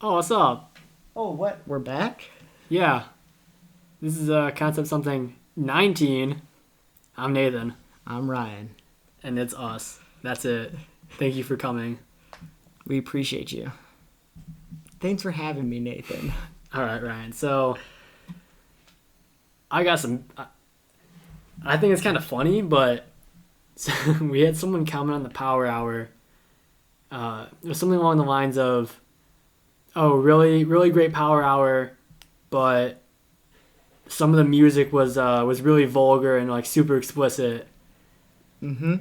Oh, what's up? Oh, what? We're back? Yeah, this is Concept Something 19. I'm Nathan, I'm Ryan. and it's us. That's it. Thank you for coming. We appreciate you. Thanks for having me, Nathan. All right, Ryan. So, I got some. I think it's kind of funny, but we had someone comment on the Power Hour. It was something along the lines of, "Oh, really, really great Power Hour, but some of the music was really vulgar and like super explicit." Mm-hmm.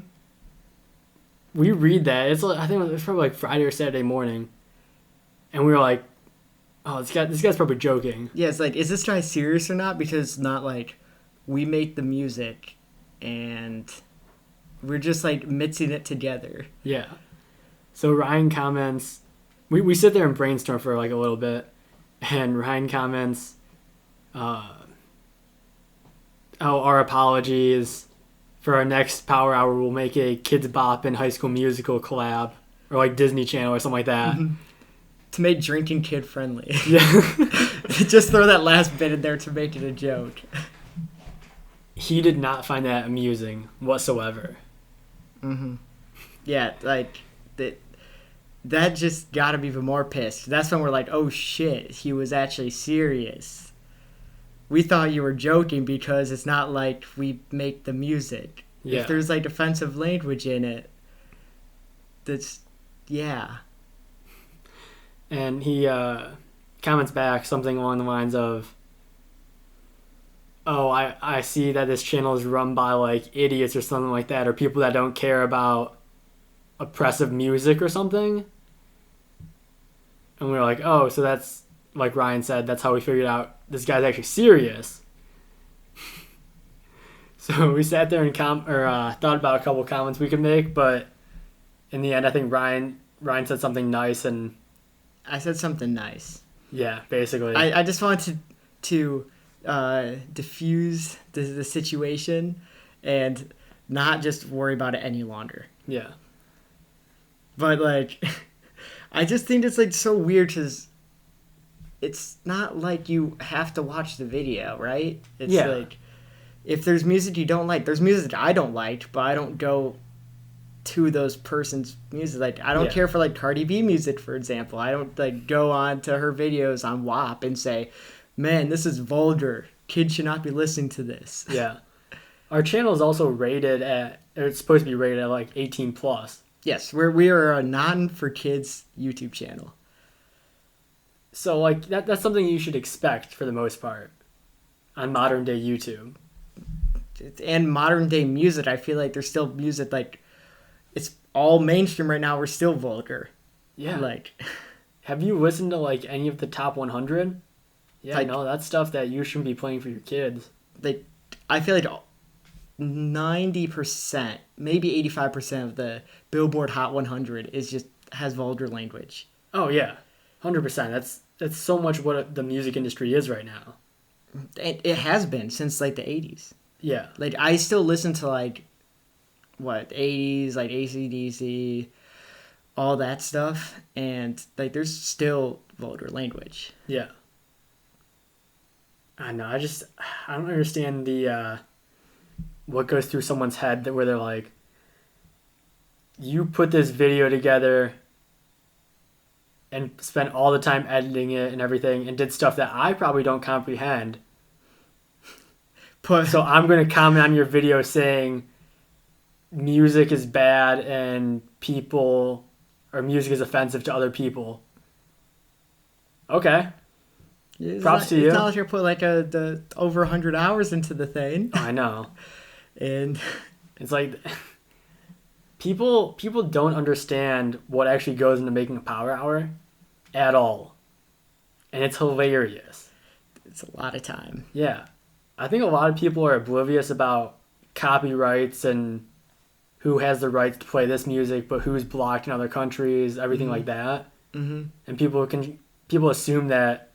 We read that. I think it was probably like Friday or Saturday morning, and we were like, "Oh, this guy's probably joking." Yeah, it's like, is this guy serious or not? Because not like we make the music and we're just like mixing it together. Yeah. So Ryan comments. We sit there and brainstorm for like a little bit, and Ryan comments, uh, "Oh, our apologies. For our next Power Hour, we'll make a Kids Bop and High School Musical collab, or like Disney Channel or something like that." Mm-hmm. To make drinking kid friendly. Yeah. Just throw that last bit in there to make it a joke. He did not find that amusing whatsoever. Mm-hmm. Yeah, like that just got him even more pissed. That's when we're like, oh shit, he was actually serious. We thought you were joking because it's not like we make the music. Yeah. If there's like offensive language in it, that's, yeah. And he comments back something along the lines of, "Oh, I see that this channel is run by like idiots or something like that, or people that don't care about oppressive music or something." And we were like, "Oh, so that's like Ryan said. That's how we figured out this guy's actually serious." So we sat there and thought about a couple of comments we could make, but in the end, I think Ryan said something nice, and I said something nice. yeah, basically, I just wanted to diffuse the situation and not just worry about it any longer. yeah, But like, I just think it's like so weird because it's not like you have to watch the video, right? It's yeah, like if there's music you don't like, there's music I don't like, but I don't go to those person's music. Like I don't yeah, care for like Cardi B music, for example. I don't like go on to her videos on WAP and say, "Man, this is vulgar. Kids should not be listening to this." yeah. Our channel is also rated at, or it's supposed to be rated at like 18 plus. Yes, we are a non for kids YouTube channel. So like that's something you should expect for the most part on modern day YouTube. And modern day music, I feel like there's still music like it's all mainstream right now. We're still vulgar. Yeah. Like, Have you listened to like any of the top 100? Yeah, like, no, that's stuff that you shouldn't be playing for your kids. like I feel like 90%, maybe 85% of the Billboard Hot 100 is just has vulgar language. Oh yeah, 100%. That's so much what the music industry is right now. It has been since like the 80s. Yeah, Like I still listen to like what 80s like AC/DC, all that stuff, and like there's still vulgar language. yeah. I know. I don't understand the what goes through someone's head that where they're like, you put this video together and spent all the time editing it and everything and did stuff that I probably don't comprehend. But So I'm going to comment on your video saying music is bad and people or music is offensive to other people. Okay. Props to you. it's not like you're put like the over 100 hours into the thing, I know. and It's like people don't understand what actually goes into making a power hour at all. And it's hilarious. it's a lot of time. Yeah. I think a lot of people are oblivious about copyrights and who has the rights to play this music, but who's blocked in other countries, everything like that. Mm-hmm. And people assume that,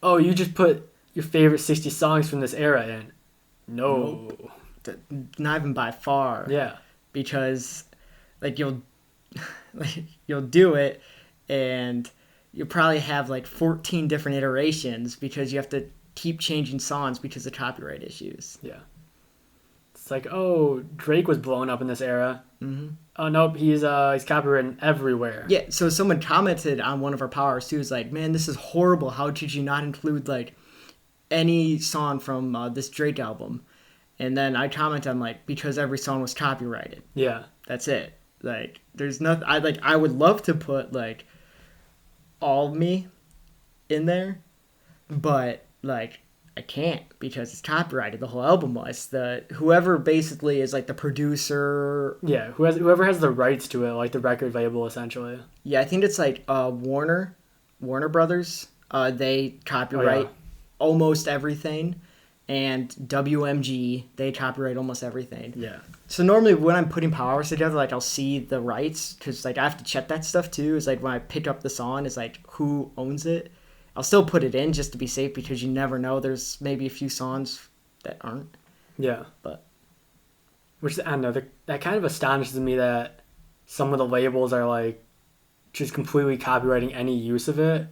oh, you just put your favorite 60 songs from this era in. No. Nope. Not even by far. Yeah. Because like you'll like you'll do it and you probably have like 14 different iterations because you have to keep changing songs because of copyright issues. Yeah. It's like, oh, Drake was blown up in this era. Mm-hmm. Oh nope, he's copywritten everywhere. Yeah, so someone commented on one of our power hours too. Is like, man, this is horrible. How did you not include like any song from this Drake album? And then I commented, I'm like, because every song was copyrighted. Yeah. That's it. Like, there's nothing. I would love to put like all of me in there, but like I can't because it's copyrighted. The whole album was whoever basically is like the producer. Yeah, whoever has the rights to it, like the record label, essentially. Yeah, I think it's like Warner Brothers. They copyright almost everything, and WMG, they copyright almost everything. Yeah. So normally when I'm putting power hours together, like I'll see the rights because like I have to check that stuff too. It's like when I pick up the song, it's like who owns it. I'll still put it in just to be safe because you never know. There's maybe a few songs that aren't. Yeah. But which I don't know, that kind of astonishes me that some of the labels are like just completely copywriting any use of it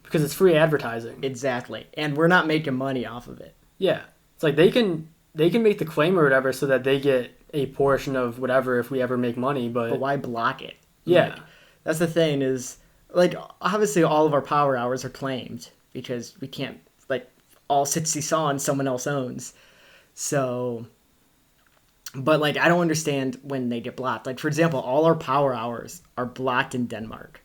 because it's free advertising. Exactly, and we're not making money off of it. Yeah, it's like they can make the claim or whatever so that they get a portion of whatever if we ever make money. But why block it? Yeah, like, that's the thing is. Like, obviously, all of our power hours are claimed because we can't, like, all 60 songs someone else owns. So, but, like, I don't understand when they get blocked. Like, for example, all our power hours are blocked in Denmark.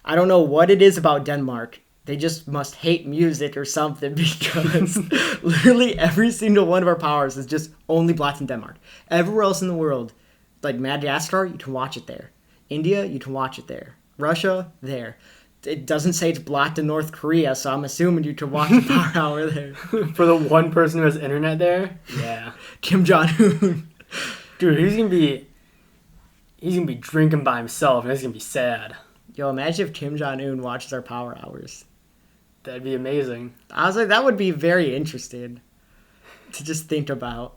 I don't know what it is about Denmark. They just must hate music or something because literally every single one of our powers is just only blocked in Denmark. Everywhere else in the world, like Madagascar, you can watch it there. India, you can watch it there. Russia, there. It doesn't say it's blocked in North Korea, so I'm assuming you can watch a power hour there. For the one person who has internet there? Yeah. Kim Jong-un. Dude, he's gonna be drinking by himself, and it's gonna be sad. Yo, imagine if Kim Jong-un watches our power hours. That'd be amazing. I was like, that would be very interesting to just think about.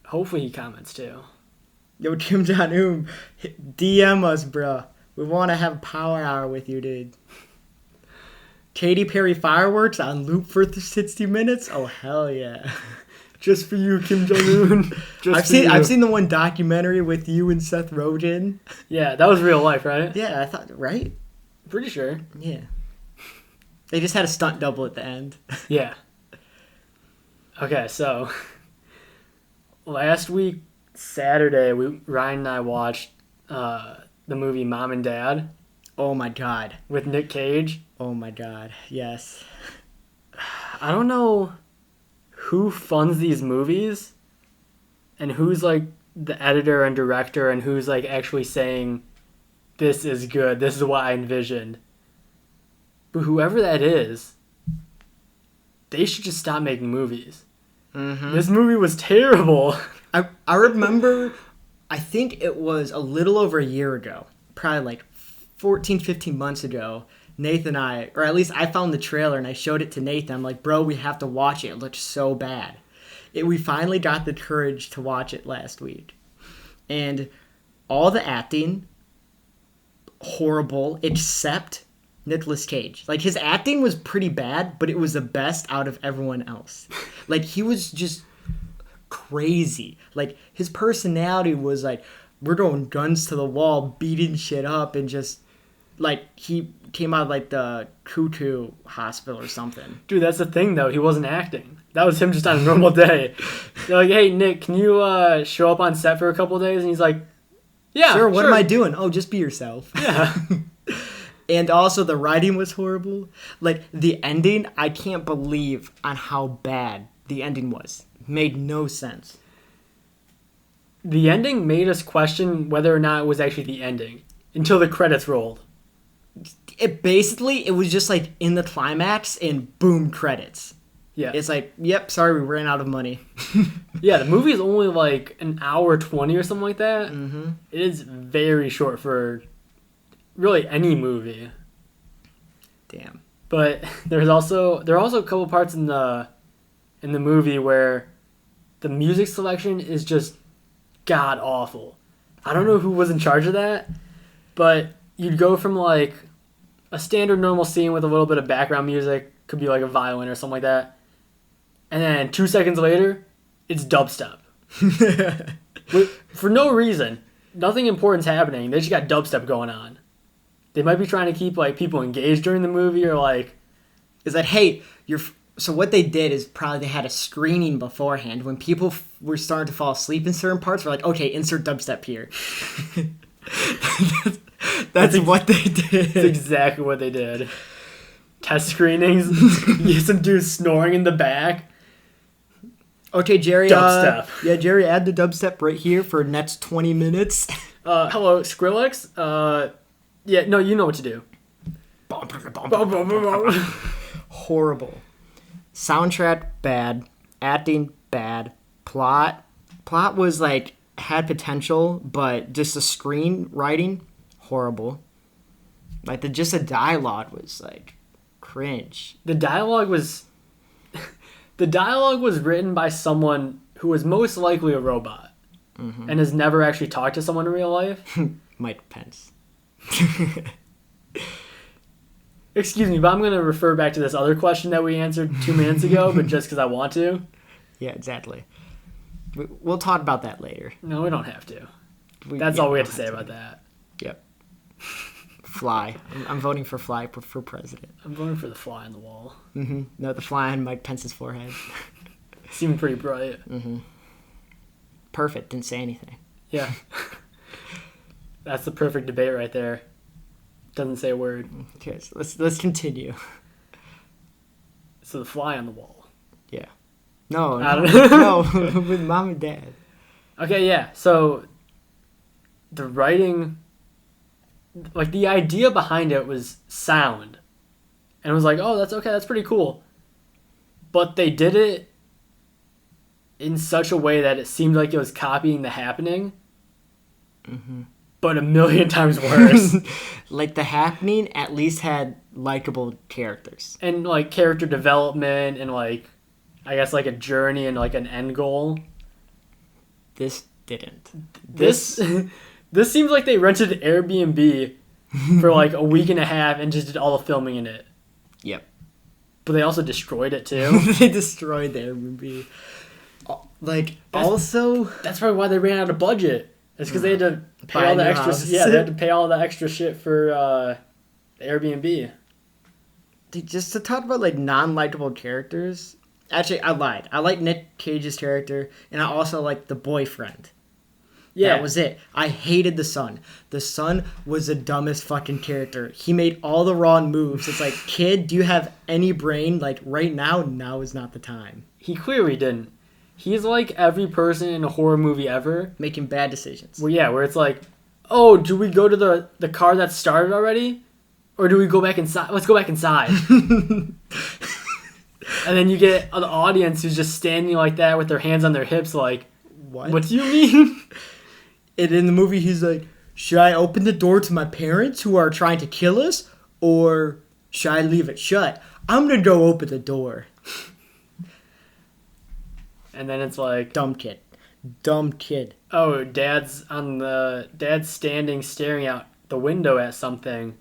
Hopefully he comments too. Yo, Kim Jong-un, DM us, bro. We want to have a power hour with you, dude. Katy Perry fireworks on loop for 60 minutes? Oh, hell yeah. Just for you, Kim Jong-un. I've seen the one documentary with you and Seth Rogen. Yeah, that was real life, right? Yeah, I thought, right? Pretty sure. Yeah. They just had a stunt double at the end. Yeah. Okay, so last week, Saturday, Ryan and I watched the movie Mom and Dad. Oh my god. With Nick Cage. Oh my god, yes. I don't know who funds these movies and who's like the editor and director and who's like actually saying this is good, this is what I envisioned. But whoever that is, they should just stop making movies. Mm-hmm. This movie was terrible. I remember, I think it was a little over a year ago, probably like 14, 15 months ago, Nathan and I, or at least I found the trailer and I showed it to Nathan. I'm like, bro, we have to watch it. It looks so bad. We finally got the courage to watch it last week. And all the acting, horrible, except Nicolas Cage. Like, his acting was pretty bad, but it was the best out of everyone else. Like, he was just crazy. Like, his personality was like, we're going guns to the wall, beating shit up, and just, like, he came out of, like, the Cuckoo hospital or something. Dude, that's the thing, though. He wasn't acting. That was him just on a normal day. They're like, hey, Nick, can you show up on set for a couple days? And he's like, yeah, sure. What am I doing? Oh, just be yourself. Yeah. And also, the writing was horrible. Like, the ending, I can't believe on how bad the ending was. Made no sense. The ending made us question whether or not it was actually the ending until the credits rolled. It was just like in the climax and boom, credits. Yeah. It's like, yep, sorry, we ran out of money. Yeah, the movie is only like an hour 20 or something like that. Mm-hmm. It is very short for really any movie. Damn. But there are also a couple parts in the movie where the music selection is just god awful. I don't know who was in charge of that, but you'd go from like a standard normal scene with a little bit of background music, could be like a violin or something like that, and then 2 seconds later, it's dubstep. For no reason. Nothing important's happening. They just got dubstep going on. They might be trying to keep like people engaged during the movie, or like, is that, hey, so what they did is probably they had a screening beforehand. When people were starting to fall asleep in certain parts, we're like, okay, insert dubstep here. That's what they did. That's exactly what they did. Test screenings. You get some dudes snoring in the back. Okay, Jerry. Dubstep. Jerry, add the dubstep right here for next 20 minutes. Hello, Skrillex. Yeah, no, you know what to do. Horrible. Soundtrack bad. Acting bad. Plot was like had potential, but just the screenwriting horrible. Like the dialogue was like cringe. The dialogue was written by someone who was most likely a robot and has never actually talked to someone in real life. Mike Pence. Excuse me, but I'm going to refer back to this other question that we answered 2 minutes ago, but just because I want to. Yeah, exactly. We'll talk about that later. No, we don't have to. That's all we have to say about that. Yep. Fly. I'm voting for Fly for president. I'm voting for the fly on the wall. Mm-hmm. No, the fly on Mike Pence's forehead. Seemed pretty bright. Mm-hmm. Perfect. Didn't say anything. Yeah. That's the perfect debate right there. Doesn't say a word. Okay, so let's continue. So the fly on the wall. Yeah. No, I don't know. no, with mom and dad. Okay, yeah. So the writing, like the idea behind it was sound. And it was like, oh, that's okay, that's pretty cool. But they did it in such a way that it seemed like it was copying The Happening. Mm-hmm. But a million times worse. Like The Happening at least had likable characters. And like character development and like, I guess like a journey and like an end goal. This didn't. This seems like they rented an Airbnb for like a week and a half and just did all the filming in it. Yep. But they also destroyed it too. They destroyed the Airbnb. Like, also... That's probably why they ran out of budget. It's because they had to pay Buy all the a new extra... house. Yeah, they had to pay all the extra shit for Airbnb. Just to talk about, like, non-likable characters... Actually, I lied. I like Nick Cage's character, and I also like the boyfriend. Yeah. That was it. I hated the son. The son was the dumbest fucking character. He made all the wrong moves. It's like, kid, do you have any brain? Like, right now, now is not the time. He clearly didn't. He's like every person in a horror movie ever. Making bad decisions. Well, yeah, where it's like, oh, do we go to the car that started already? Or do we go back inside? Let's go back inside. And then you get the audience who's just standing like that with their hands on their hips like, what do you mean? And in the movie, he's like, should I open the door to my parents who are trying to kill us? Or should I leave it shut? I'm going to go open the door. And then it's like... Dumb kid. Oh, dad's standing staring out the window at something.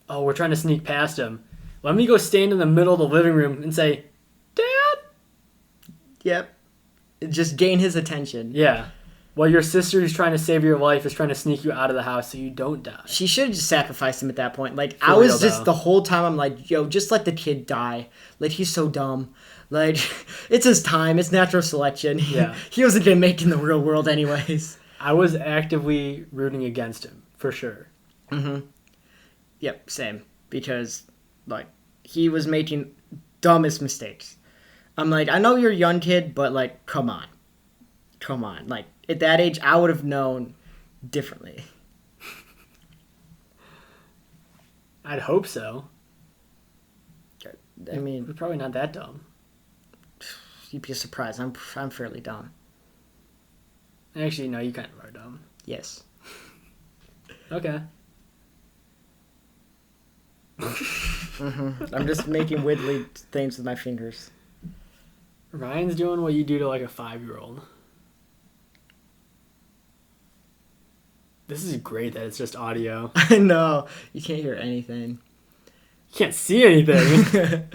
Oh, we're trying to sneak past him. Let me go stand in the middle of the living room and say, Dad? Yep. Just gain his attention. Yeah. While your sister who's trying to save your life is trying to sneak you out of the house so you don't die. She should have just sacrificed him at that point. Like, For I was real, just, though. the whole time, I'm like, yo, just let the kid die. Like, he's so dumb. Like, it's his time. It's natural selection. Yeah. He wasn't going to make it in the real world anyways. I was actively rooting against him, for sure. Mm-hmm. Yep, same. Because, like, he was making dumbest mistakes. I'm like, I know you're a young kid, but, like, come on. Like, at that age, I would have known differently. I'd hope so. I mean, We're probably not that dumb. you'd be surprised. I'm fairly dumb. Actually, no, you kind of are dumb. Yes. Okay. Mm-hmm. I'm just making wiggly things with my fingers. Ryan's doing what you do to like a 5-year-old. This is great that it's just audio. I know. You can't hear anything. You can't see anything.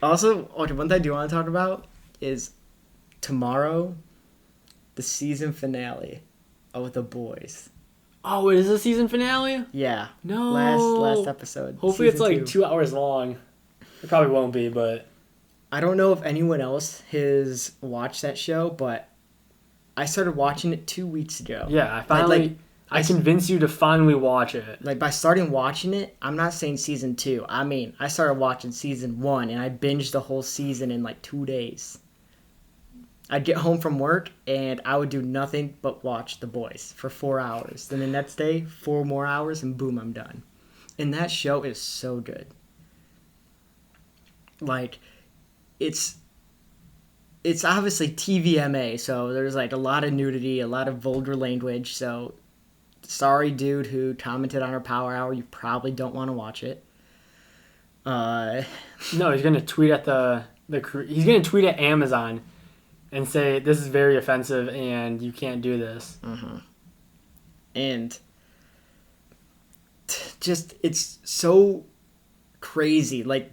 Also, okay, one thing I do want to talk about is tomorrow, the season finale of The Boys. Oh, it is a season finale? Yeah. No. Last episode. Hopefully it's season like 2. 2 hours long. It probably won't be, but... I don't know if anyone else has watched that show, but I started watching it 2 weeks ago. Yeah, I finally... I convinced you to finally watch it. Like, by starting watching it, I'm not saying season 2. I mean, I started watching season 1, and I binged the whole season in like 2 days. I'd get home from work, and I would do nothing but watch The Boys for 4 hours. Then the next day, 4 more hours, and boom, I'm done. And that show is so good. Like, it's obviously TVMA, so there's like a lot of nudity, a lot of vulgar language, so... Sorry, dude, who commented on our Power Hour. You probably don't want to watch it. No, he's gonna tweet at he's gonna tweet at Amazon and say this is very offensive and you can't do this. Mm-hmm. And just it's so crazy. Like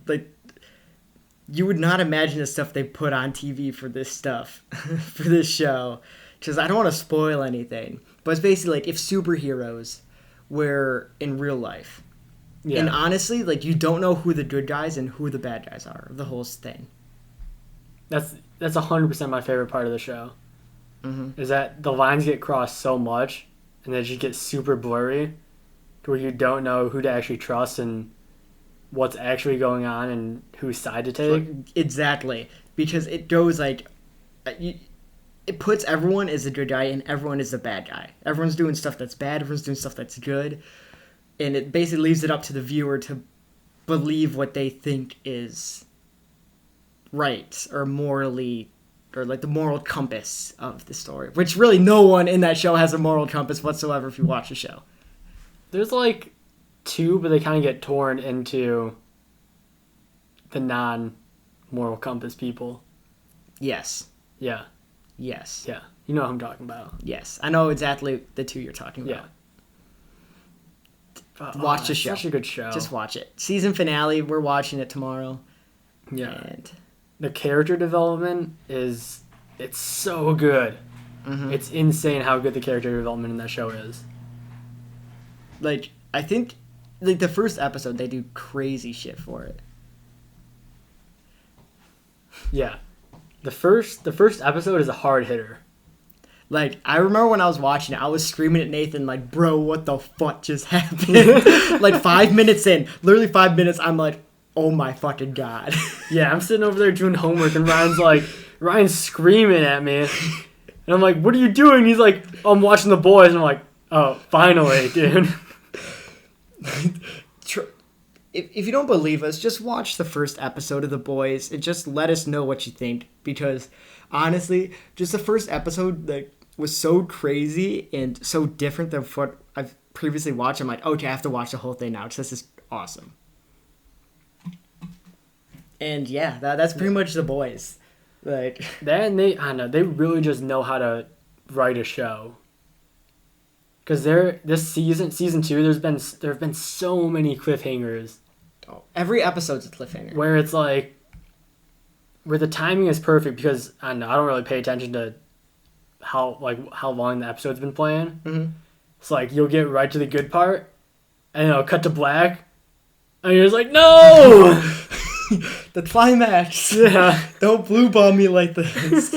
you would not imagine the stuff they put on TV for this stuff, for this show. Because I don't want to spoil anything. But it's basically like if superheroes were in real life. Yeah. And honestly, like you don't know who the good guys and who the bad guys are of the whole thing. That's 100% my favorite part of the show. Mm-hmm. Is that the lines get crossed so much and they just get super blurry to where you don't know who to actually trust and what's actually going on and whose side to take. Exactly. Because it goes like... It puts everyone as a good guy and everyone is a bad guy. Everyone's doing stuff that's bad, everyone's doing stuff that's good. And it basically leaves it up to the viewer to believe what they think is right or morally, or like the moral compass of the story. Which really no one in that show has a moral compass whatsoever if you watch the show. There's like 2, but they kind of get torn into the non-moral compass people. Yes. Yeah. Yes. Yeah. You know what I'm talking about. Yes. I know exactly the 2 you're talking about. Yeah. Watch the show. Such a good show. Just watch it. Season finale, we're watching it tomorrow. Yeah. And the character development it's so good. Mm-hmm. It's insane how good the character development in that show is. Like, I think like the first episode they do crazy shit for it. Yeah. The first episode is a hard hitter. Like, I remember when I was watching it, I was screaming at Nathan, like, bro, what the fuck just happened? Like, 5 minutes in, literally 5 minutes, I'm like, oh my fucking God. Yeah, I'm sitting over there doing homework, and Ryan's screaming at me. And I'm like, what are you doing? He's like, oh, I'm watching The Boys. And I'm like, oh, finally, dude. If you don't believe us, just watch the first episode of The Boys and just let us know what you think. Because, honestly, just the first episode like was so crazy and so different than what I've previously watched. I'm like, okay, I have to watch the whole thing now because this is awesome. And, yeah, that's pretty much The Boys. Like that, and I don't know, they really just know how to write a show. Because this season 2, there have been so many cliffhangers. Oh, every episode's a cliffhanger. Where it's like, where the timing is perfect because I don't know, I don't really pay attention to how long the episode's been playing. Mm-hmm. It's like you'll get right to the good part, and it'll cut to black, and you're just like, no, the climax. Yeah, don't blue bomb me like this.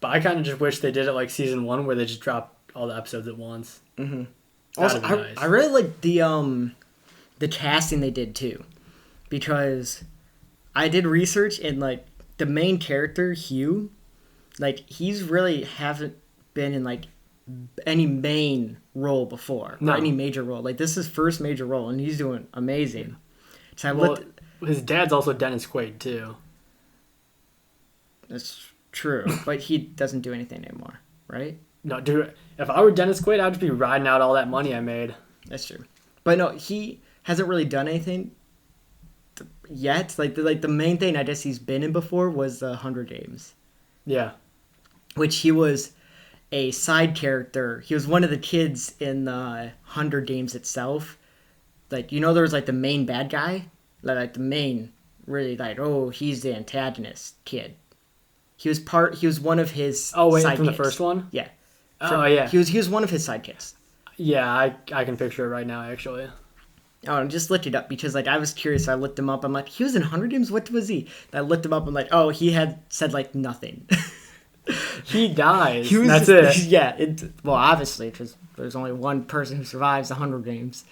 But I kind of just wish they did it like season 1, where they just dropped all the episodes at once. Mm-hmm. Also, nice. I really like the casting they did too, because I did research and like the main character Hugh, like he's really haven't been in like any main role before, or any major role. Like this is his first major role, and he's doing amazing. So his dad's also Dennis Quaid too. That's true, but he doesn't do anything anymore, right? No, dude. If I were Dennis Quaid, I'd just be riding out all that money I made. That's true, but no, he hasn't really done anything yet. Like the main thing I guess he's been in before was the Hunger Games. Yeah, which he was a side character. He was one of the kids in the Hunger Games itself. Like, you know, there was like the main bad guy, like the main, really like, oh, he's the antagonist kid. He was one of his. Oh wait, sidekicks. from the first one. Yeah. Oh yeah. He was one of his sidekicks. Yeah, I can picture it right now actually. Oh, and just looked it up because like I was curious. So I looked him up. I'm like, he was in Hunger Games. What was he? And I looked him up. I'm like, oh, he had said like nothing. He dies. That's it. Yeah. Well, obviously, because there's only one person who survives the Hunger Games.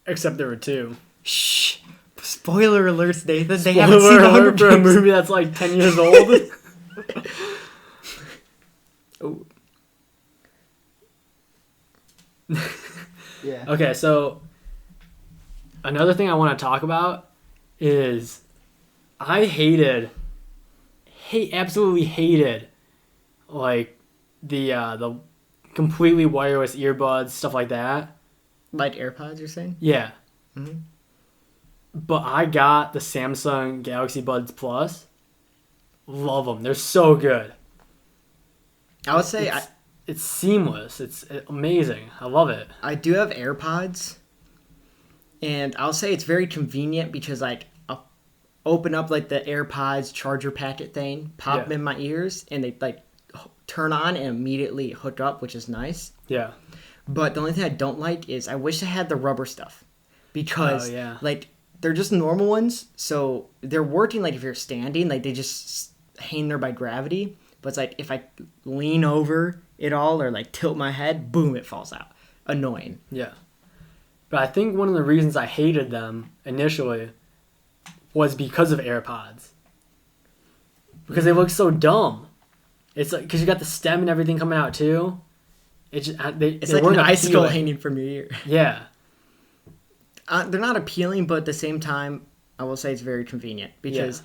Except there were two. Shh. Spoiler alerts, Nathan. They Spoiler haven't seen the Hunger alert for a Games. movie that's like 10 years old. Oh. Yeah. Okay, so another thing I want to talk about is I absolutely hated like the completely wireless earbuds, stuff like that. Like AirPods, you're saying? Yeah. Mm-hmm. But I got the Samsung Galaxy Buds Plus. Love them. They're so good. I would say it's seamless. It's amazing. I love it. I do have AirPods, and I'll say it's very convenient because like I'll open up like the AirPods charger packet thing, pop them in my ears, and they like turn on and immediately hook up, which is nice. Yeah. But the only thing I don't like is I wish I had the rubber stuff because like they're just normal ones, so they're working like if you're standing, like they just hang there by gravity. But it's like if I lean over it all or like tilt my head, boom, it falls out. Annoying. Yeah. But I think one of the reasons I hated them initially was because of AirPods. Because they look so dumb. It's like because you got the stem and everything coming out too. It's like an icicle hanging from your ear. Yeah. They're not appealing, but at the same time, I will say it's very convenient because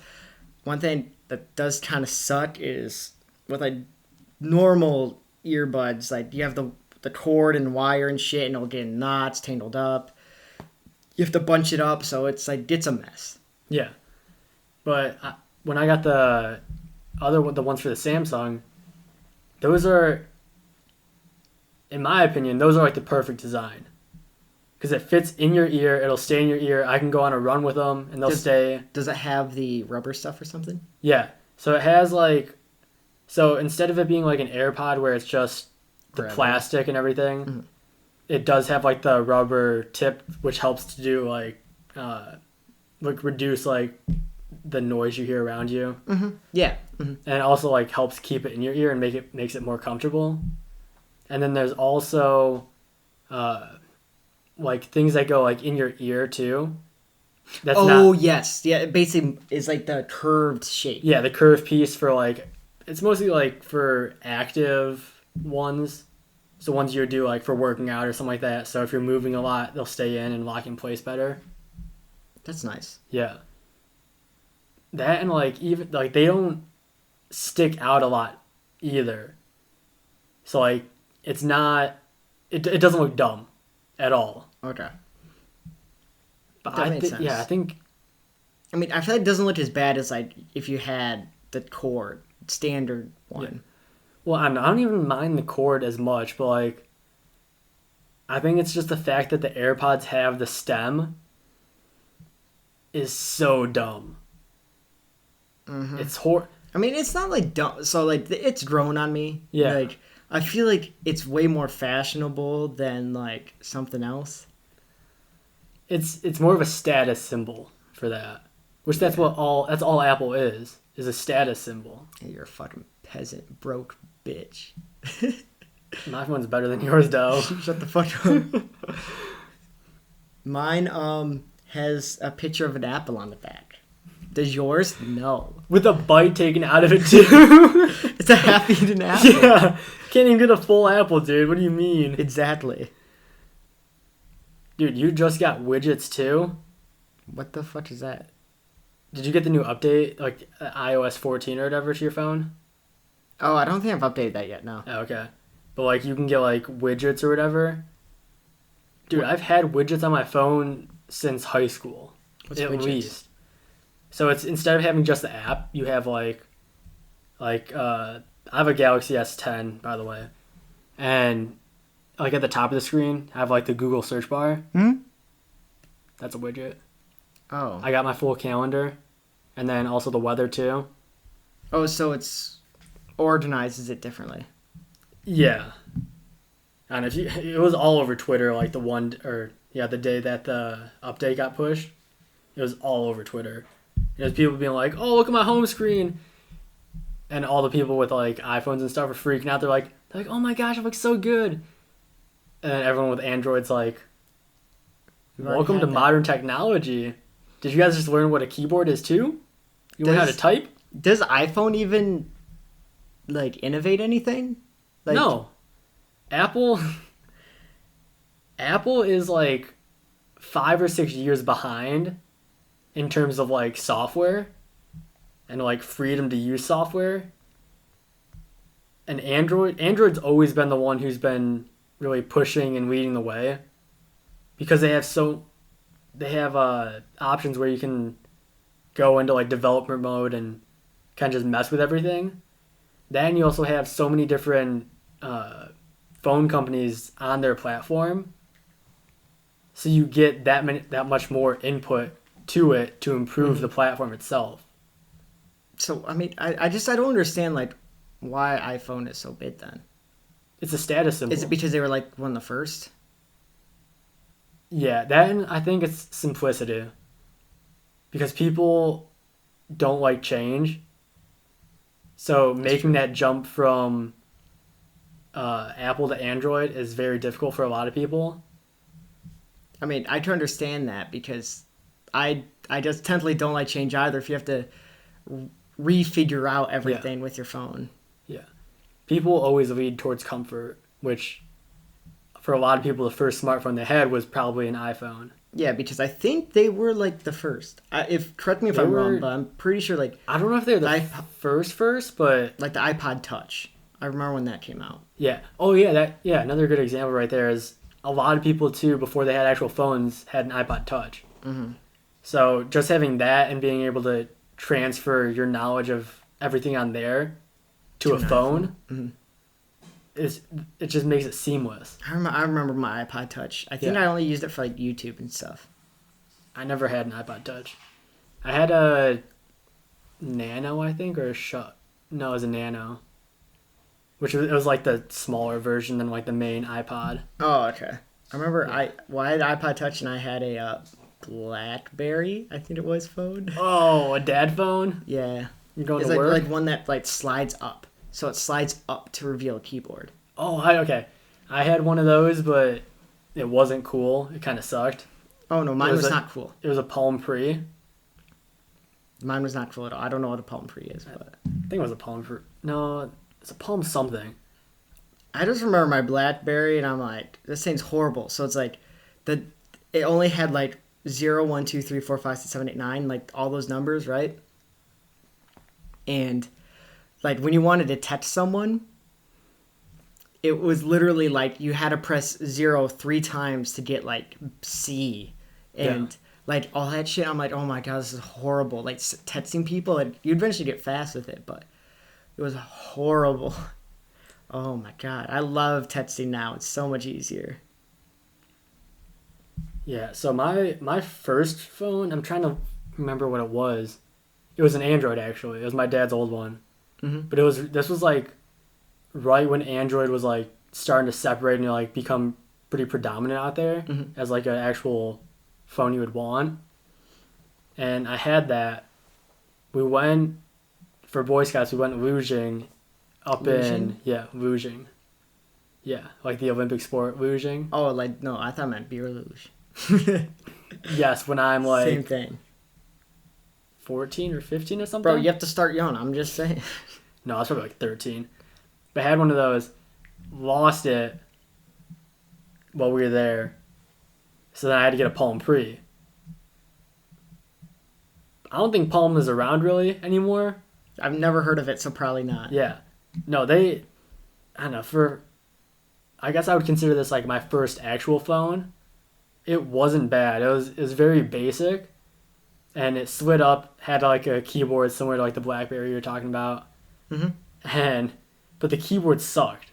one thing that does kind of suck is with like normal earbuds, like you have the cord and wire and shit, and it'll get in knots, tangled up. You have to bunch it up, so it's like it's a mess. Yeah, but when I got the ones for the Samsung, those are, in my opinion, those are like the perfect design. Because it fits in your ear, it'll stay in your ear. I can go on a run with them, and they'll stay. Does it have the rubber stuff or something? Yeah. So it has like, so instead of it being like an AirPod where it's just the plastic and everything, it does have like the rubber tip, which helps to do like reduce like the noise you hear around you. Mm-hmm. Yeah. Mm-hmm. And it also like helps keep it in your ear and makes it more comfortable. And then there's also like things that go like in your ear too. Yes. Yeah, it basically is like the curved shape. Yeah, the curved piece for like, it's mostly like for active ones. So ones you would do like for working out or something like that. So if you're moving a lot, they'll stay in and lock in place better. That's nice. Yeah. That and like even like they don't stick out a lot either. So like it's not, it doesn't look dumb at all. Okay. But that makes sense. Yeah, I think. I mean, I feel like it doesn't look as bad as like if you had the cord standard one. Yeah. Well, I don't even mind the cord as much, but like, I think it's just the fact that the AirPods have the stem is so dumb. Mm-hmm. It's I mean, it's not like dumb. So like, it's grown on me. Yeah. Like, I feel like it's way more fashionable than like something else. It's more of a status symbol for that, which that's all Apple is a status symbol. Hey, you're a fucking peasant, broke bitch. My phone's better than yours, though. Shut the fuck up. Mine has a picture of an apple on the back. Does yours? No. With a bite taken out of it too. It's a half-eaten apple. Yeah, can't even get a full apple, dude. What do you mean? Exactly. Dude, you just got widgets too? What the fuck is that? Did you get the new update, like iOS 14 or whatever to your phone? Oh, I don't think I've updated that yet, no. Oh, okay. But like you can get like widgets or whatever. Dude, I've had widgets on my phone since high school. What's at widgets? least. So it's instead of having just the app, you have like I I have a Galaxy S10, by the way, and like at the top of the screen, I have like the Google search bar. Hmm? That's a widget. Oh. I got my full calendar, and then also the weather too. Oh, so it's organizes it differently. Yeah, and if you, it was all over Twitter, like the day that the update got pushed, it was all over Twitter. There's people being like, "Oh, look at my home screen," and all the people with like iPhones and stuff are freaking out. They're like, "Oh my gosh, it looks so good," and then everyone with Android's like, We've already "Welcome had to that. modern technology." Did you guys just learn what a keyboard is too? You learn how to type? Does iPhone even like innovate anything? Like, No. Apple Apple is like 5 or 6 years behind in terms of like software and like freedom to use software. And Android's always been the one who's been really pushing and leading the way because they have options where you can go into like developer mode and kind of just mess with everything. Then you also have so many different phone companies on their platform, so you get that much more input to it to improve the platform itself. So I mean, I don't understand like why iPhone is so big then. It's a status symbol. Is it because they were like one of the first? Yeah, then I think it's simplicity. Because people don't like change. So making that jump from Apple to Android is very difficult for a lot of people. I mean, I can understand that because I just totally don't like change either. If you have to refigure out everything with your phone. Yeah. People always lead towards comfort, which for a lot of people, the first smartphone they had was probably an iPhone. Yeah, because I think they were like the first. Correct me if I'm wrong, but I'm pretty sure like I don't know if they're the first, but like the iPod Touch. I remember when that came out. yeah. Oh yeah, another good example right there is a lot of people too before they had actual phones had an iPod Touch. Mm-hmm. So just having that and being able to transfer your knowledge of everything on there to a phone it just makes it seamless. I remember my iPod Touch. I think I only used it for like YouTube and stuff. I never had an iPod Touch. I had a Nano, I think, or no, it was a Nano. It was like the smaller version than like the main iPod. Oh, okay. I remember I had an iPod Touch and I had a BlackBerry, I think it was, phone. Oh, a dad phone? Yeah. You're going it's to like, work? like one that like slides up. So it slides up to reveal a keyboard. Oh, okay. I had one of those, but it wasn't cool. It kind of sucked. Oh, no, mine was not cool. It was a Palm Pre. Mine was not cool at all. I don't know what a Palm Pre is, but I think it was a Palm Pre. No, it's a Palm something. I just remember my BlackBerry, and I'm like, this thing's horrible. So it's like, it only had like 0, 1, 2, 3, 4, 5, 6, 7, 8, 9, like all those numbers, right? And like when you wanted to text someone, it was literally like you had to press 0 3 times to get like C. And like all that shit, I'm like, oh my god, this is horrible. Like texting people, and you eventually get fast with it, but it was horrible. Oh my god, I love texting now. It's so much easier. Yeah, so my first phone, I'm trying to remember what it was. It was an Android actually. It was my dad's old one. Mm-hmm. But this was like right when Android was like starting to separate and like become pretty predominant out there as like an actual phone you would want. And I had that. We went for Boy Scouts. We went luging luging. Yeah, like the Olympic sport luging. Oh, like no, I thought I meant beer luge. Yes, when I'm like same thing. 14 or 15 or something. Bro, you have to start young. I'm just saying. No, I was probably like 13. But I had one of those, lost it while we were there. So then I had to get a Palm Pre. I don't think Palm is around really anymore. I've never heard of it, so probably not. Yeah. No, I don't know, I guess I would consider this like my first actual phone. It wasn't bad. It was very basic. And it slid up, had like a keyboard similar to like the BlackBerry you were talking about. Mm-hmm. And but the keyboard sucked.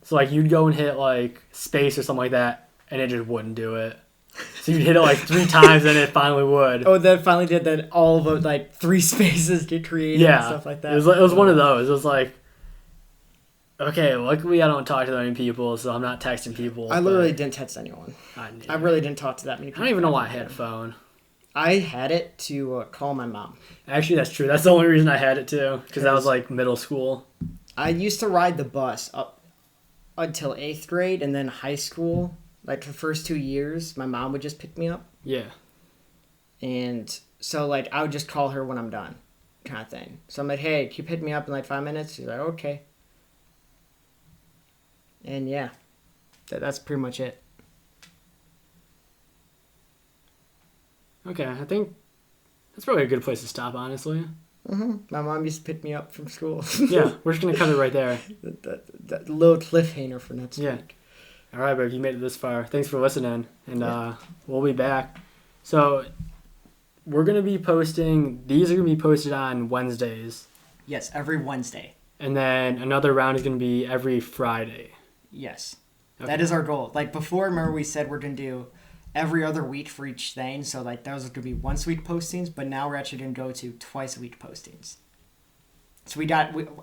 So like you'd go and hit like space or something like that, and it just wouldn't do it. So you'd hit it like 3 times, and it finally would. Oh, that finally did that. All of the like 3 spaces get created and stuff like that. It was one of those. It was like, okay, luckily I don't talk to that many people, so I'm not texting people. I literally didn't text anyone. I really didn't talk to that many people. I don't even know why I had a phone. I had it to call my mom. Actually, that's true. That's the only reason I had it too, because that was like middle school. I used to ride the bus up until 8th grade, and then high school, like the first 2 years, my mom would just pick me up. Yeah. And so like I would just call her when I'm done, kind of thing. So I'm like, hey, can you pick me up in like 5 minutes? She's like, okay. And yeah, that's pretty much it. Okay, I think that's probably a good place to stop, honestly. My mom used to pick me up from school. Yeah, we're just going to cut it right there. that little cliffhanger for next week. All right, babe, you made it this far. Thanks for listening, and we'll be back. So we're going to be posting, these are going to be posted on Wednesdays. Yes, every Wednesday. And then another round is going to be every Friday. Yes. Okay. That is our goal. Like before, remember we said we're going to do every other week for each thing. So like those are going to be once a week postings, but now we're actually going to go to twice a week postings. So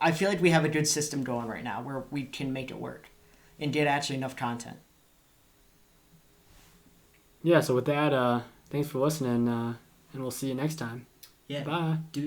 I feel like we have a good system going right now where we can make it work and get actually enough content. Yeah, so with that, thanks for listening, and we'll see you next time. Yeah. Bye. Deuces.